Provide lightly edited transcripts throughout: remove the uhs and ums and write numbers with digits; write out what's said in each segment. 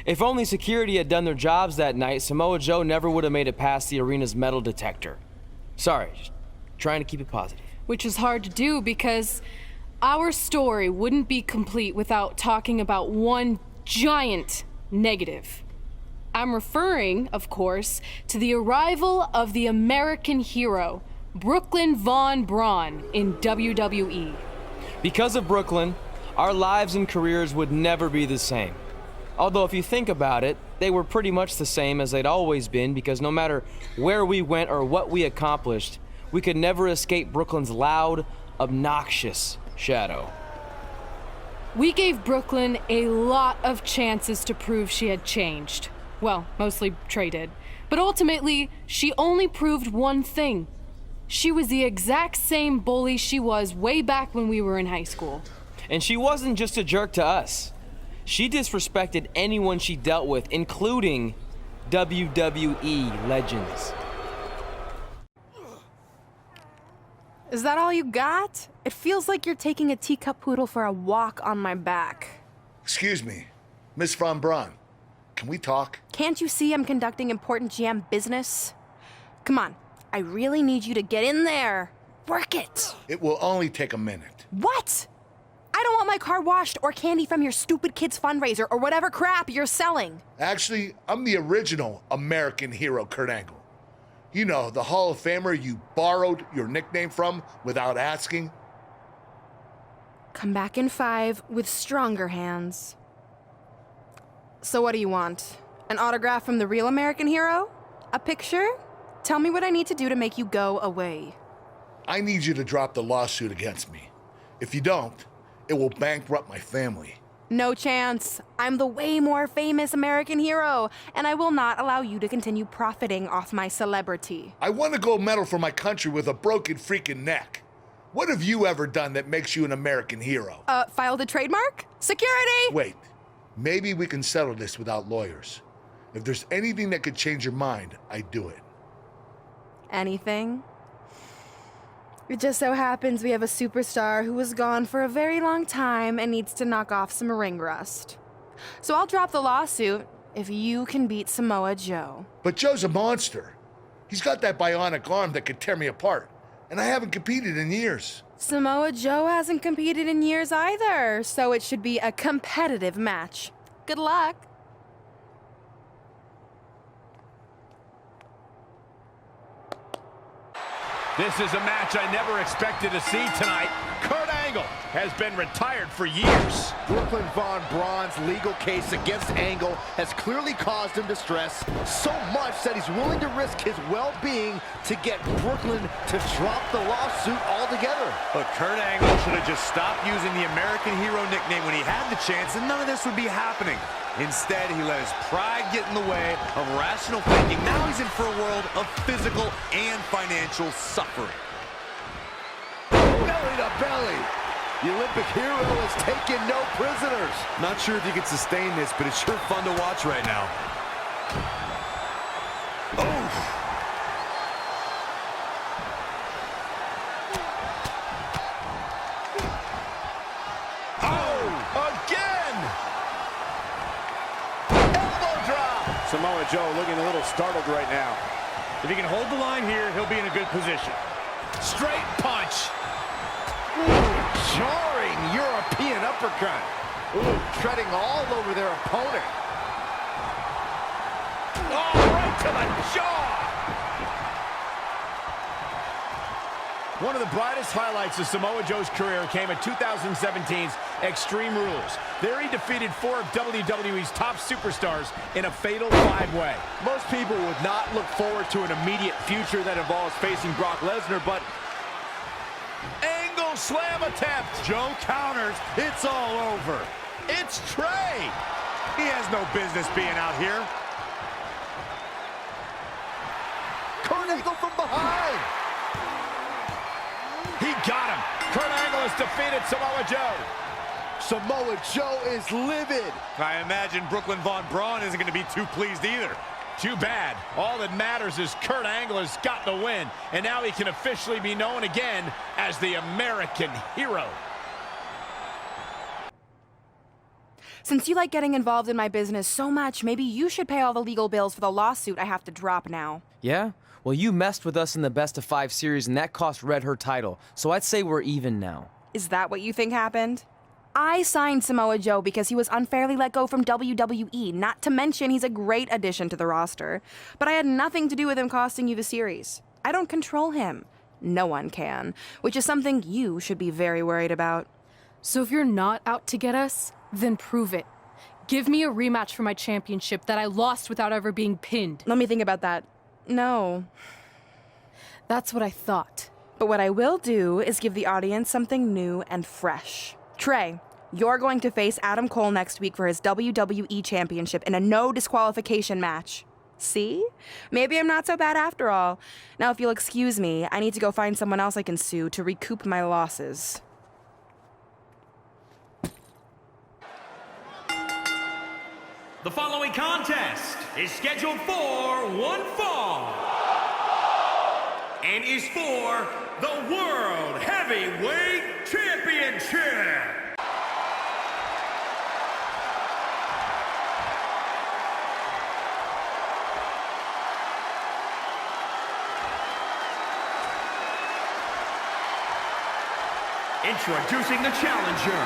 If only security had done their jobs that night, Samoa Joe never would have made it past the arena's metal detector. Sorry, just trying to keep it positive. Which is hard to do because our story wouldn't be complete without talking about one giant negative. I'm referring, of course, to the arrival of the American hero, Brooklyn Von Braun, in WWE. Because of Brooklyn, our lives and careers would never be the same. Although if you think about it, they were pretty much the same as they'd always been, because no matter where we went or what we accomplished, we could never escape Brooklyn's loud, obnoxious shadow. We gave Brooklyn a lot of chances to prove she had changed. Well, mostly Trey did. But ultimately, she only proved one thing. She was the exact same bully she was way back when we were in high school. And she wasn't just a jerk to us. She disrespected anyone she dealt with, including WWE legends. Is that all you got? It feels like you're taking a teacup poodle for a walk on my back. Excuse me, Miss Von Braun. Can we talk? Can't you see I'm conducting important GM business? Come on, I really need you to get in there. Work it. It will only take a minute. What? I don't want my car washed or candy from your stupid kids fundraiser or whatever crap you're selling. Actually, I'm the original American hero, Kurt Angle. You know, the Hall of Famer you borrowed your nickname from without asking. Come back in 5 with stronger hands. So what do you want? An autograph from the real American hero? A picture? Tell me what I need to do to make you go away. I need you to drop the lawsuit against me. If you don't, it will bankrupt my family. No chance. I'm the way more famous American hero, and I will not allow you to continue profiting off my celebrity. I won a gold medal for my country with a broken freaking neck. What have you ever done that makes you an American hero? Filed a trademark? Security! Wait, maybe we can settle this without lawyers. If there's anything that could change your mind, I'd do it. Anything? It just so happens we have a superstar who was gone for a very long time and needs to knock off some ring rust. So I'll drop the lawsuit if you can beat Samoa Joe. But Joe's a monster. He's got that bionic arm that could tear me apart, and I haven't competed in years. Samoa Joe hasn't competed in years either, so it should be a competitive match. Good luck. This is a match I never expected to see tonight. Kurt Angle has been retired for years. Brooklyn Von Braun's legal case against Angle has clearly caused him distress, so much that he's willing to risk his well-being to get Brooklyn to drop the lawsuit altogether. But Kurt Angle should have just stopped using the American hero nickname when he had the chance, and none of this would be happening. Instead, he let his pride get in the way of rational thinking. Now he's in for a world of physical and financial suffering. Belly to belly. The Olympic hero is taking no prisoners. Not sure if you can sustain this, but it's sure fun to watch right now. Oh! Samoa Joe looking a little startled right now. If he can hold the line here, he'll be in a good position. Straight punch. Ooh, jarring European uppercut. Ooh, treading all over their opponent. Oh, right to the jaw. One of the brightest highlights of Samoa Joe's career came at 2017's Extreme Rules. There he defeated 4 of WWE's top superstars in a fatal 5-way. Most people would not look forward to an immediate future that involves facing Brock Lesnar, but Angle slam attempt. Joe counters. It's all over. It's Trey. He has no business being out here. Kurt Angle from behind. He got him. Kurt Angle has defeated Samoa Joe. Samoa Joe is livid. I imagine Brooklyn Von Braun isn't going to be too pleased either. Too bad. All that matters is Kurt Angle has got the win, and now he can officially be known again as the American hero. Since you like getting involved in my business so much, maybe you should pay all the legal bills for the lawsuit I have to drop now. Yeah? Well, you messed with us in the Best of 5 series, and that cost Red her title, so I'd say we're even now. Is that what you think happened? I signed Samoa Joe because he was unfairly let go from WWE, not to mention he's a great addition to the roster. But I had nothing to do with him costing you the series. I don't control him. No one can, which is something you should be very worried about. So if you're not out to get us, then prove it. Give me a rematch for my championship that I lost without ever being pinned. Let me think about that. No. That's what I thought. But what I will do is give the audience something new and fresh. Trey, you're going to face Adam Cole next week for his WWE Championship in a no disqualification match. See? Maybe I'm not so bad after all. Now, if you'll excuse me, I need to go find someone else I can sue to recoup my losses. The following contest is scheduled for one fall and is for the World Heavyweight Championship. Introducing the challenger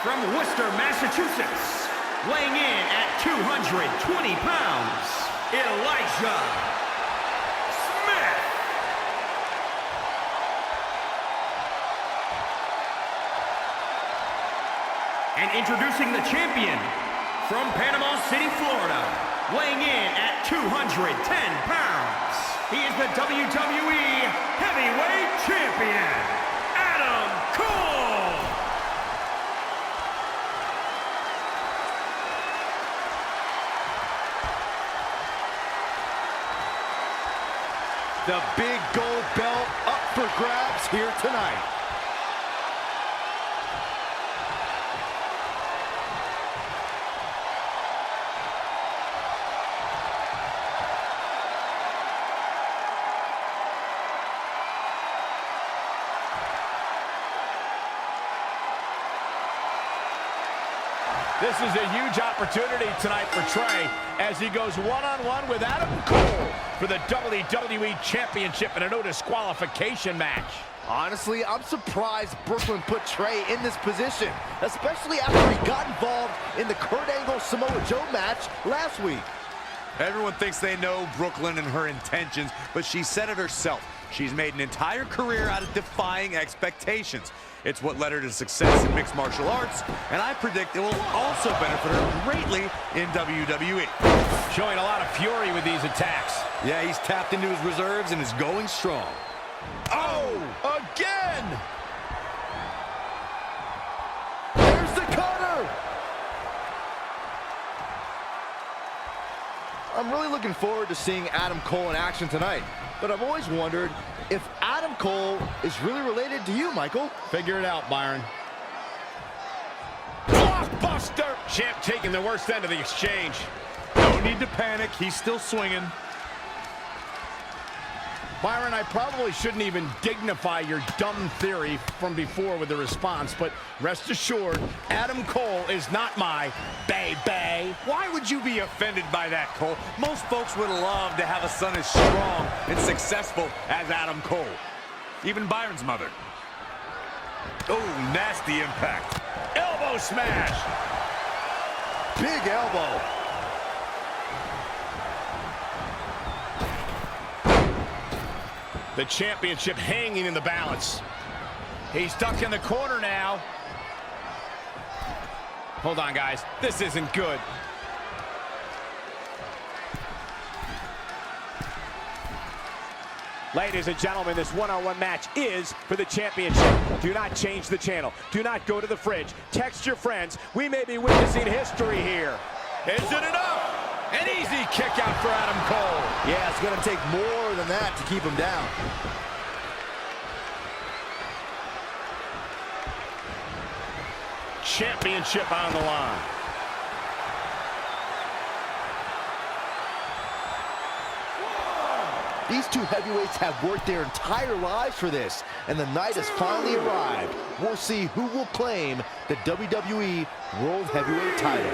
from Worcester, Massachusetts, weighing in at 220 pounds, Elijah Smith. And introducing the champion from Panama City, Florida, weighing in at 210 pounds. He is the WWE Heavyweight Champion, Adam Cole. The big gold belt up for grabs here tonight. This is a huge opportunity tonight for Trey as he goes one-on-one with Adam Cole for the WWE Championship in a no disqualification match. Honestly, I'm surprised Brooklyn put Trey in this position, especially after he got involved in the Kurt Angle Samoa Joe match last week. Everyone thinks they know Brooklyn and her intentions, but she said it herself. She's made an entire career out of defying expectations. It's what led her to success in mixed martial arts, and I predict it will also benefit her greatly in WWE. Showing a lot of fury with these attacks. Yeah, he's tapped into his reserves and is going strong. Oh, again! There's the cutter! I'm really looking forward to seeing Adam Cole in action tonight, but I've always wondered if Adam Cole is really related to you, Michael. Figure it out, Byron. Blockbuster! Champ taking the worst end of the exchange. No need to panic, he's still swinging. Byron, I probably shouldn't even dignify your dumb theory from before with the response, but rest assured, Adam Cole is not my baby. Why would you be offended by that, Cole? Most folks would love to have a son as strong and successful as Adam Cole. Even Byron's mother. Oh, nasty impact. Elbow smash. Big elbow. The championship hanging in the balance. He's stuck in the corner now. Hold on, guys. This isn't good. Ladies and gentlemen, this one-on-one match is for the championship. Do not change the channel. Do not go to the fridge. Text your friends. We may be witnessing history here. Is it enough? An easy kick out for Adam Cole. Yeah, it's going to take more than that to keep him down. Championship on the line. These two heavyweights have worked their entire lives for this, and the night has finally arrived. We'll see who will claim the WWE World Heavyweight title.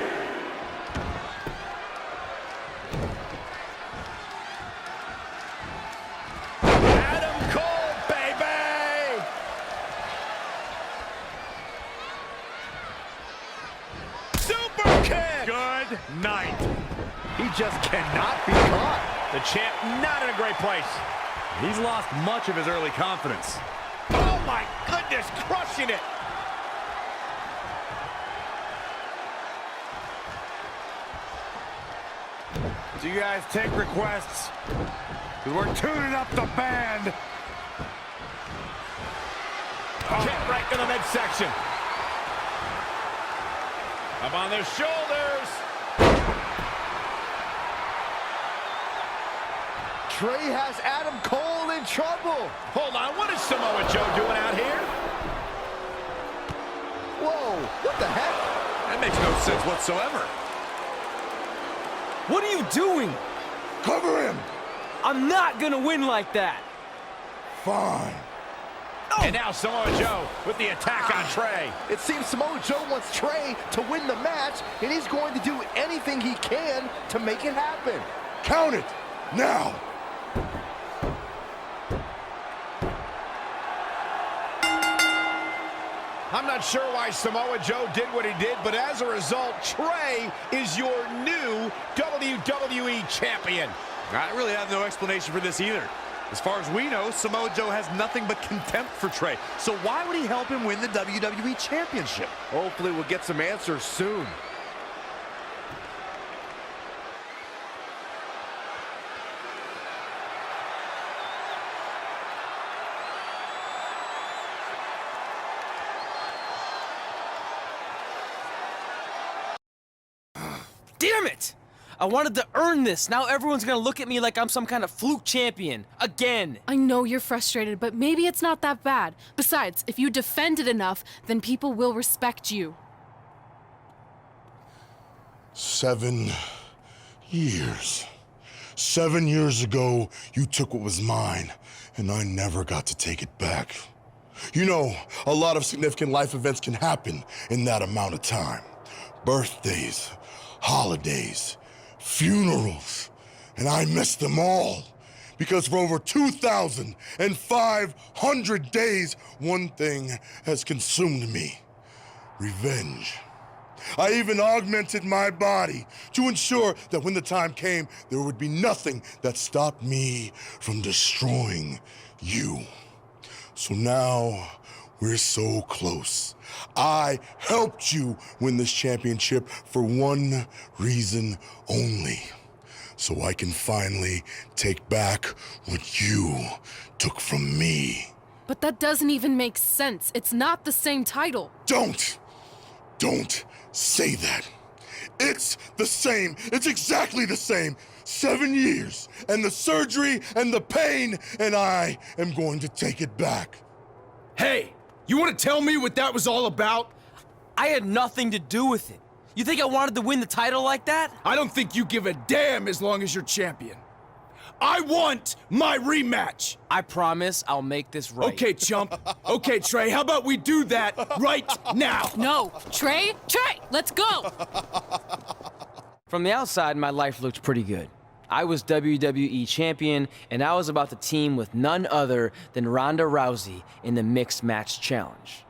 Adam Cole, baby! Super kick! Good night. He just cannot be caught. The champ not in a great place. He's lost much of his early confidence. Oh my goodness, crushing it. Do you guys take requests? Because we're tuning up the band. Kick right to the midsection. Up on their shoulders. Trey has Adam Cole in trouble. Hold on, what is Samoa Joe doing out here? Whoa, what the heck? That makes no sense whatsoever. What are you doing? Cover him! I'm not gonna win like that. Fine. And now Samoa Joe with the attack on Trey. It seems Samoa Joe wants Trey to win the match, and he's going to do anything he can to make it happen. Count it! Now! I'm not sure why Samoa Joe did what he did, but as a result, Trey is your new WWE Champion. I really have no explanation for this either. As far as we know, Samoa Joe has nothing but contempt for Trey. So why would he help him win the WWE Championship? Hopefully we'll get some answers soon. Damn it! I wanted to earn this. Now everyone's gonna look at me like I'm some kind of fluke champion. Again. I know you're frustrated, but maybe it's not that bad. Besides, if you defend it enough, then people will respect you. 7 years. 7 years ago, you took what was mine, and I never got to take it back. You know, a lot of significant life events can happen in that amount of time. Birthdays, holidays, funerals, and I missed them all. Because for over 2,500 days, one thing has consumed me: revenge. I even augmented my body to ensure that when the time came, there would be nothing that stopped me from destroying you. So now, we're so close. I helped you win this championship for one reason only: so I can finally take back what you took from me. But that doesn't even make sense. It's not the same title. Don't say that. It's the same. It's exactly the same. 7 years, and the surgery, and the pain, and I am going to take it back. Hey, you want to tell me what that was all about? I had nothing to do with it. You think I wanted to win the title like that? I don't think you give a damn as long as you're champion. I want my rematch. I promise I'll make this right. Okay, chump. Okay, Trey, how about we do that right now? No, Trey, let's go. From the outside, my life looked pretty good. I was WWE champion, and I was about to team with none other than Ronda Rousey in the Mixed Match Challenge.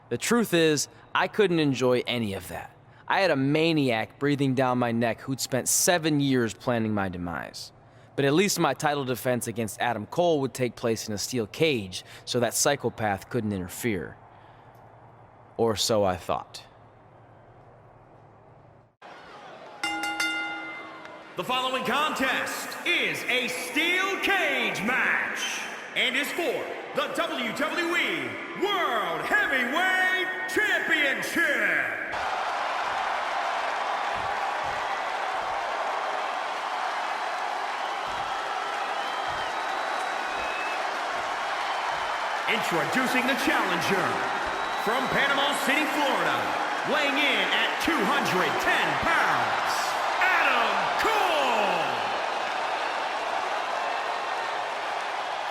The truth is, I couldn't enjoy any of that. I had a maniac breathing down my neck who'd spent 7 years planning my demise. But at least my title defense against Adam Cole would take place in a steel cage, so that psychopath couldn't interfere. Or so I thought. The following contest is a steel cage match and is for the WWE World Heavyweight Championship. Introducing the challenger from Panama City, Florida, weighing in at 210 pounds.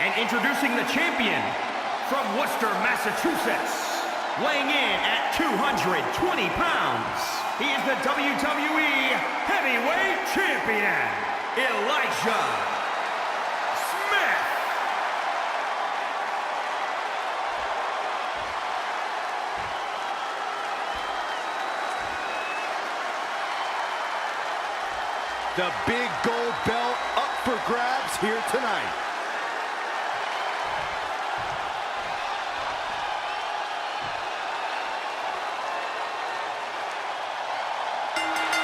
And introducing the champion from Worcester, Massachusetts, weighing in at 220 pounds, he is the WWE Heavyweight Champion, Elijah Smith. The big gold belt up for grabs here tonight.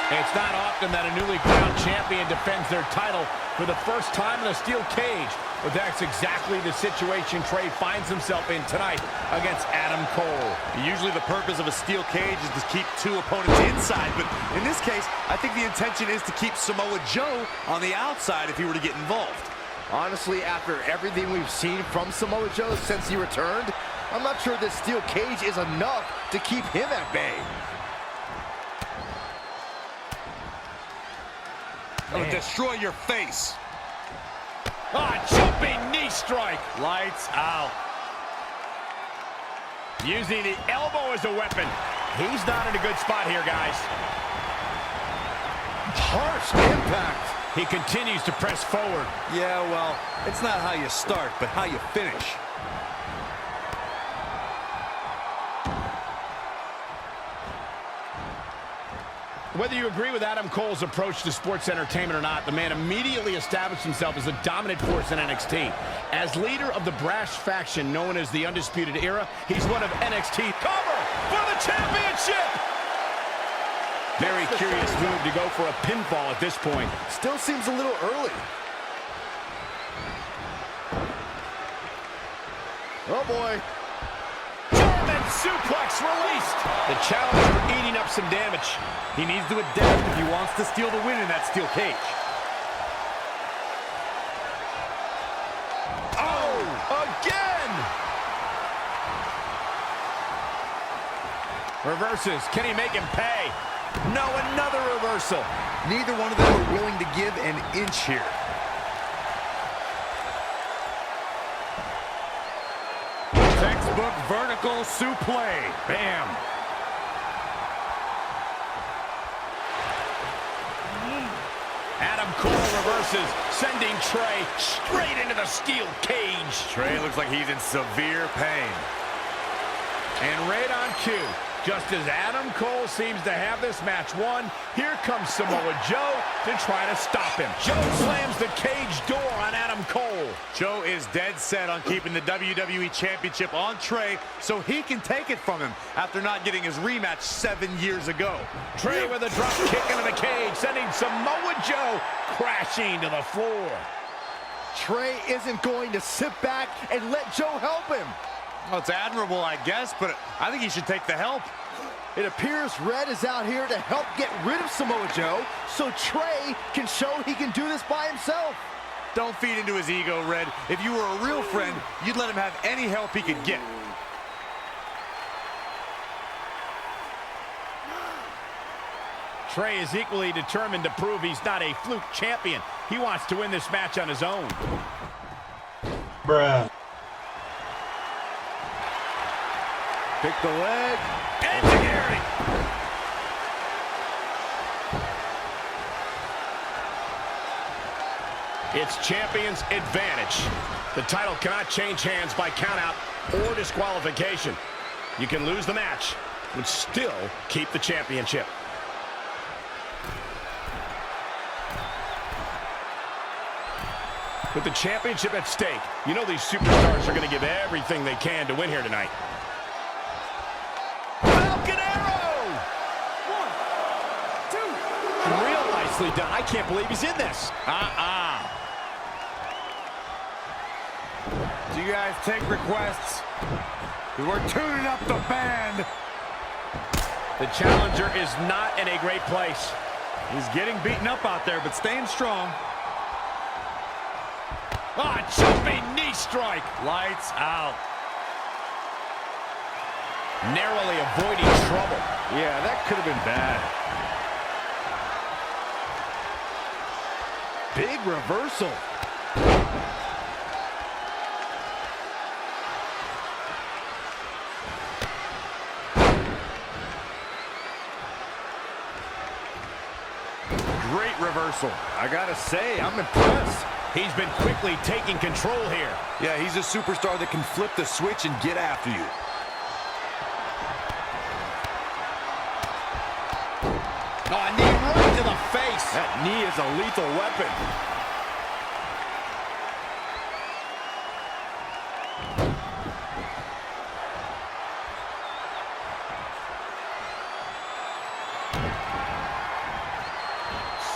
It's not often that a newly crowned champion defends their title for the first time in a steel cage, but that's exactly the situation Trey finds himself in tonight against Adam Cole. Usually the purpose of a steel cage is to keep two opponents inside, but in this case, I think the intention is to keep Samoa Joe on the outside if he were to get involved. Honestly, after everything we've seen from Samoa Joe since he returned, I'm not sure this steel cage is enough to keep him at bay. It'll destroy your face. Jumping knee strike. Lights out. Using the elbow as a weapon. He's not in a good spot here, guys. Harsh impact. He continues to press forward. Yeah, well, it's not how you start, but how you finish. Whether you agree with Adam Cole's approach to sports entertainment or not, the man immediately established himself as a dominant force in NXT. As leader of the brash faction known as the Undisputed Era, he's one of NXT. Cover for the championship! Very curious move to go for a pinfall at this point. Still seems a little early. Oh boy. German suplex released. The challenger eating up some damage. He needs to adapt if he wants to steal the win in that steel cage. Oh, again! Reverses. Can he make him pay? No, another reversal. Neither one of them are willing to give an inch here. Textbook vertical suplex. Bam. Adam Cole reverses, sending Trey straight into the steel cage. Trey looks like he's in severe pain. And right on cue, just as Adam Cole seems to have this match won, here comes Samoa Joe to try to stop him. Joe slams the cage door on Adam Cole. Joe is dead set on keeping the WWE Championship on Trey so he can take it from him after not getting his rematch 7 years ago. Trey with a drop kick into the cage, sending Samoa Joe crashing to the floor. Trey isn't going to sit back and let Joe help him. Well, it's admirable, I guess, but I think he should take the help. It appears Red is out here to help get rid of Samoa Joe so Trey can show he can do this by himself. Don't feed into his ego, Red. If you were a real friend, you'd let him have any help he could get. Trey is equally determined to prove he's not a fluke champion. He wants to win this match on his own. Bruh. Pick the leg. Engineering. It's champion's advantage. The title cannot change hands by countout or disqualification. You can lose the match, but still keep the championship. With the championship at stake, you know these superstars are going to give everything they can to win here tonight. Falcon Arrow! 1, 2. Real nicely done. I can't believe he's in this. Do you guys take requests? We're tuning up the band. The challenger is not in a great place. He's getting beaten up out there, but staying strong. Jumping knee strike. Lights out. Narrowly avoiding trouble. Yeah, that could have been bad. Big reversal. great reversal. I gotta say, I'm impressed. He's been quickly taking control here. Yeah, he's a superstar that can flip the switch and get after you. Oh, a knee right to the face. That knee is a lethal weapon.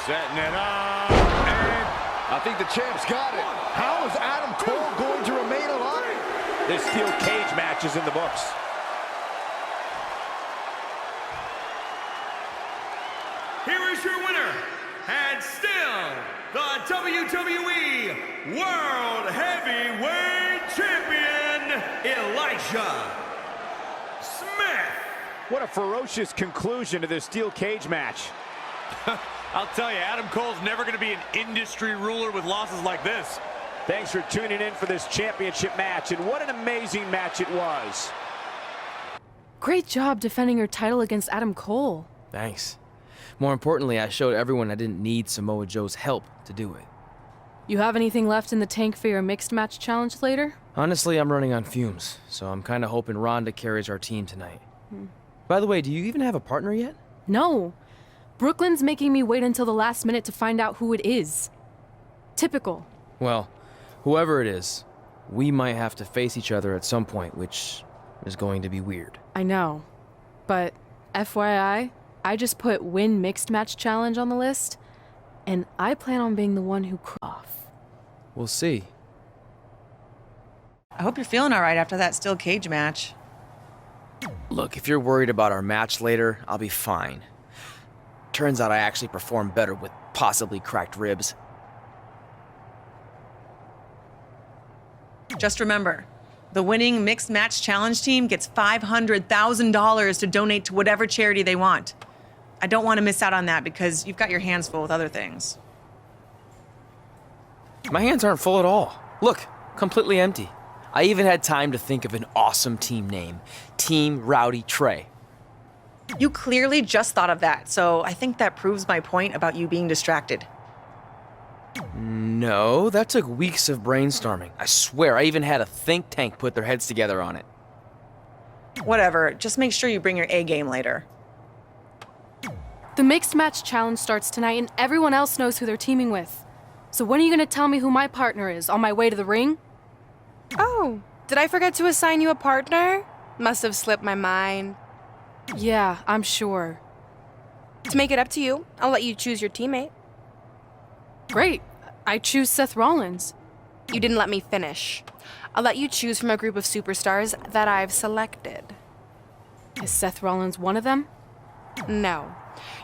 Setting it up. And I think the champ's got it. How is Adam Cole going to remain alive? this steel cage match is in the books. Here is your winner, and still the WWE World Heavyweight Champion, Elijah Smith. What a ferocious conclusion to this steel cage match. I'll tell you, Adam Cole's never going to be an industry ruler with losses like this. Thanks for tuning in for this championship match, and what an amazing match it was. Great job defending your title against Adam Cole. Thanks. More importantly, I showed everyone I didn't need Samoa Joe's help to do it. You have anything left in the tank for your mixed match challenge later? Honestly, I'm running on fumes, so I'm kind of hoping Rhonda carries our team tonight. By the way, do you even have a partner yet? No. Brooklyn's making me wait until the last minute to find out who it is. Typical. Well, whoever it is, we might have to face each other at some point, which is going to be weird. I know. But FYI, I just put win mixed match challenge on the list, and I plan on being the one who off. We'll see. I hope you're feeling all right after that steel cage match. Look, if you're worried about our match later, I'll be fine. Turns out I actually performed better with possibly cracked ribs. Just remember, the winning mixed match challenge team gets $500,000 to donate to whatever charity they want. I don't want to miss out on that because you've got your hands full with other things. My hands aren't full at all. Look, completely empty. I even had time to think of an awesome team name. Team Rowdy Trey. You clearly just thought of that, so I think that proves my point about you being distracted. No, that took weeks of brainstorming. I swear, I even had a think tank put their heads together on it. Whatever, just make sure you bring your A game later. The mixed match challenge starts tonight, and everyone else knows who they're teaming with. So when are you going to tell me who my partner is on my way to the ring? Oh, did I forget to assign you a partner? Must have slipped my mind. Yeah, I'm sure. To make it up to you, I'll let you choose your teammate. Great. I choose Seth Rollins. You didn't let me finish. I'll let you choose from a group of superstars that I've selected. Is Seth Rollins one of them? No.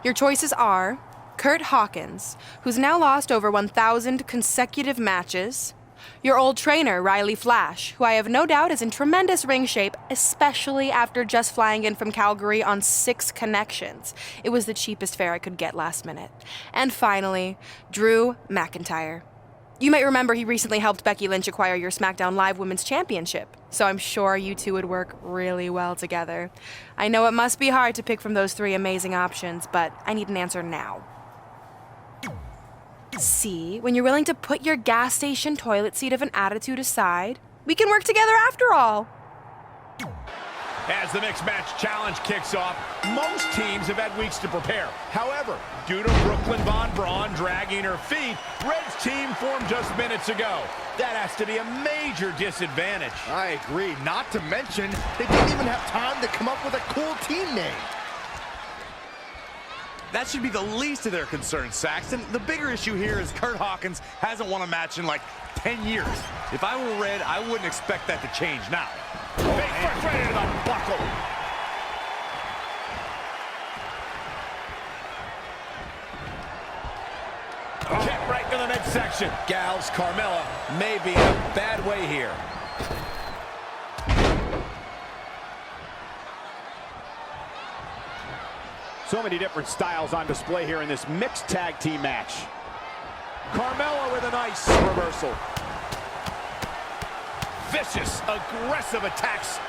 Your choices are Kurt Hawkins, who's now lost over 1,000 consecutive matches, your old trainer, Riley Flash, who I have no doubt is in tremendous ring shape, especially after just flying in from Calgary on 6 connections. It was the cheapest fare I could get last minute. And finally, Drew McIntyre. You might remember he recently helped Becky Lynch acquire your SmackDown Live Women's Championship, so I'm sure you two would work really well together. I know it must be hard to pick from those 3 amazing options, but I need an answer now. See, when you're willing to put your gas station toilet seat of an attitude aside, we can work together after all. As the mixed match challenge kicks off, most teams have had weeks to prepare. However, due to Brooklyn Von Braun dragging her feet, Red's team formed just minutes ago. That has to be a major disadvantage. I agree. Not to mention, they didn't even have time to come up with a cool team name. That should be the least of their concerns, Saxton. The bigger issue here is Kurt Hawkins hasn't won a match in like 10 years. If I were Red, I wouldn't expect that to change now. Big first right into the buckle. Kick right to the midsection. Gals, Carmella may be in a bad way here. So many different styles on display here in this mixed tag team match. Carmella with a nice reversal. Vicious, aggressive attacks.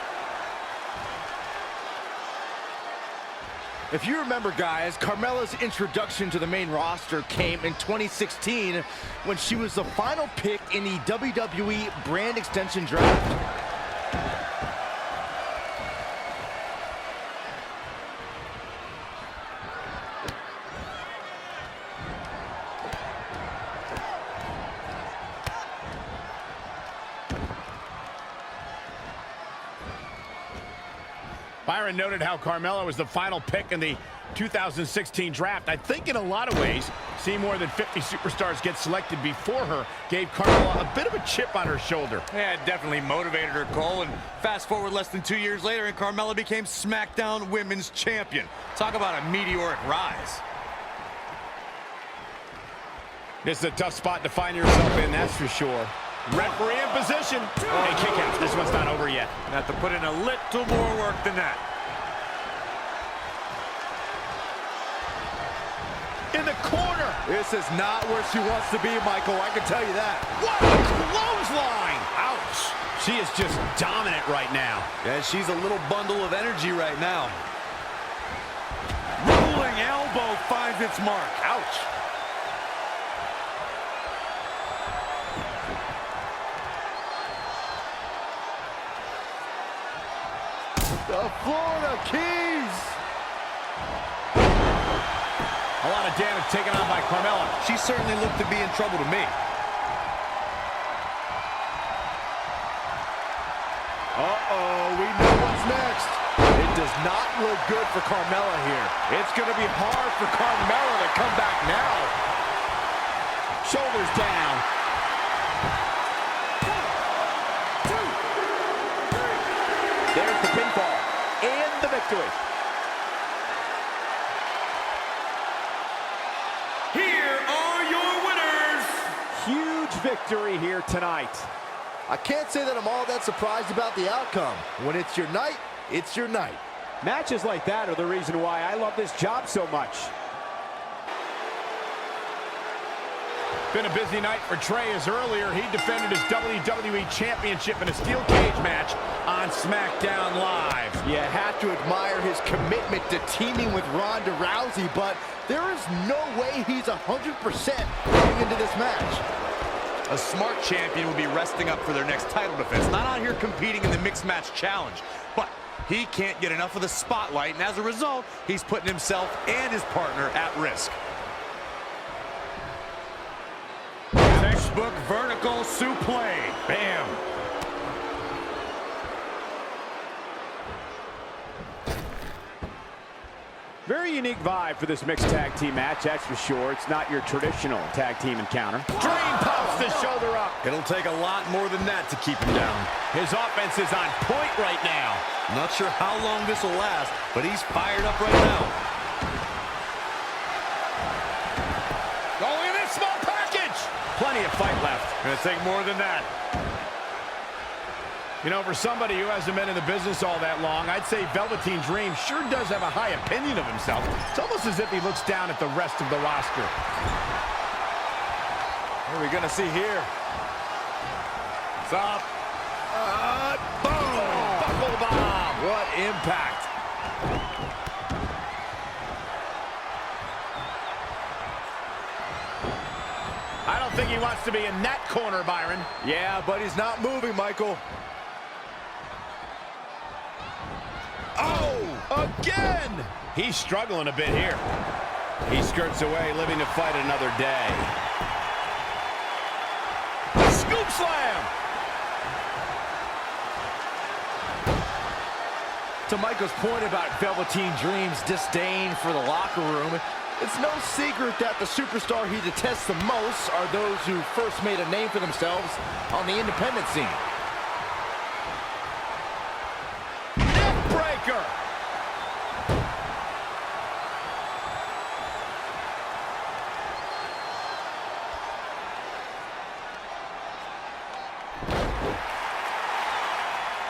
If you remember, guys, Carmella's introduction to the main roster came in 2016 when she was the final pick in the WWE brand extension draft. Byron noted how Carmella was the final pick in the 2016 draft. I think in a lot of ways, seeing more than 50 superstars get selected before her gave Carmella a bit of a chip on her shoulder. Yeah, it definitely motivated her, Cole. And fast forward less than 2 years later, and Carmella became SmackDown Women's Champion. Talk about a meteoric rise. This is a tough spot to find yourself in, that's for sure. Referee in position. Hey, kick out. This one's not over yet. Have to put in a little more work than that. In the corner. This is not where she wants to be, Michael. I can tell you that. What a clothesline. Ouch. She is just dominant right now. Yeah, she's a little bundle of energy right now. Rolling elbow finds its mark. Ouch. The Florida Keys. A lot of damage taken on by Carmella. She certainly looked to be in trouble to me. Uh-oh, we know what's next. It does not look good for Carmella here. It's going to be hard for Carmella to come back now. Shoulders down. There's the pinfall and the victory. Here are your winners. Huge victory here tonight. I can't say that I'm all that surprised about the outcome. When it's your night, it's your night. Matches like that are the reason why I love this job so much. Been a busy night for Trey, as earlier he defended his WWE Championship in a steel cage match on SmackDown Live. You have to admire his commitment to teaming with Ronda Rousey, but there is no way he's 100% going into this match. A smart champion will be resting up for their next title defense, not out here competing in the mixed match challenge. But he can't get enough of the spotlight, and as a result, he's putting himself and his partner at risk. Textbook vertical suplex. Bam. Very unique vibe for this mixed tag team match, that's for sure. It's not your traditional tag team encounter. Dream pops the shoulder up. It'll take a lot more than that to keep him down. His offense is on point right now. Not sure how long this will last, but he's fired up right now. Oh, look at this small package! Plenty of fight left. Gonna take more than that. You know, for somebody who hasn't been in the business all that long, I'd say Velveteen Dream sure does have a high opinion of himself. It's almost as if he looks down at the rest of the roster. What are we gonna see here? It's up. Boom! Buckle bomb! What impact. I don't think he wants to be in that corner, Byron. Yeah, but he's not moving, Michael. Oh, again! He's struggling a bit here. He skirts away, living to fight another day. Scoop slam! To Michael's point about Velveteen Dream's disdain for the locker room, it's no secret that the superstar he detests the most are those who first made a name for themselves on the independent scene. Neckbreaker!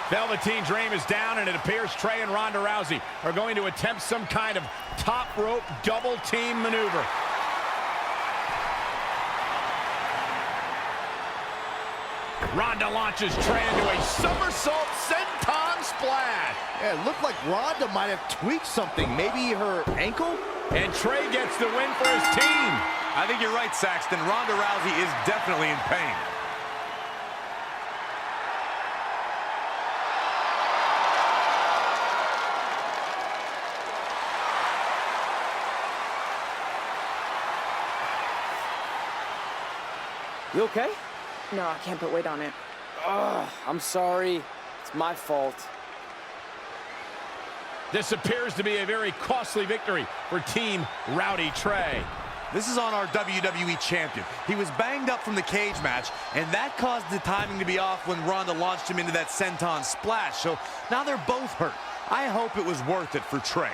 Velveteen Dream is down, and it appears Trey and Ronda Rousey are going to attempt some kind of top rope double team maneuver. Ronda launches Trey into a somersault senton splash. Yeah, it looked like Ronda might have tweaked something. Maybe her ankle? And Trey gets the win for his team. I think you're right, Saxton. Ronda Rousey is definitely in pain. You okay? No, I can't put weight on it. Ugh, I'm sorry. It's my fault. This appears to be a very costly victory for Team Rowdy Trey. This is on our WWE champion. He was banged up from the cage match, and that caused the timing to be off when Ronda launched him into that senton splash. So now they're both hurt. I hope it was worth it for Trey.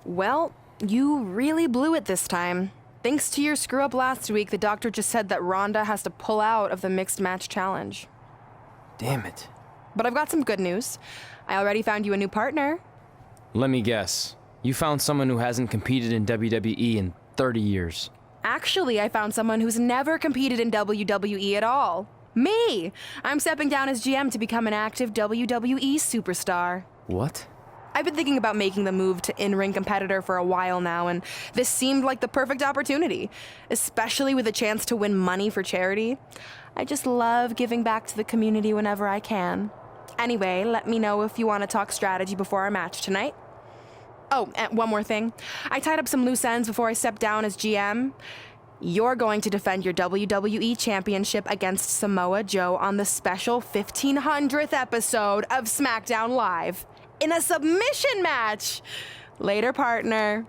Well, you really blew it this time. Thanks to your screw-up last week, the doctor just said that Ronda has to pull out of the mixed match challenge. Damn it. But I've got some good news. I already found you a new partner. Let me guess. You found someone who hasn't competed in WWE in 30 years. Actually, I found someone who's never competed in WWE at all. Me! I'm stepping down as GM to become an active WWE superstar. What? I've been thinking about making the move to in-ring competitor for a while now, and this seemed like the perfect opportunity, especially with a chance to win money for charity. I just love giving back to the community whenever I can. Anyway, let me know if you want to talk strategy before our match tonight. Oh, and one more thing. I tied up some loose ends before I stepped down as GM. You're going to defend your WWE Championship against Samoa Joe on the special 1500th episode of SmackDown Live in a submission match. Later, partner.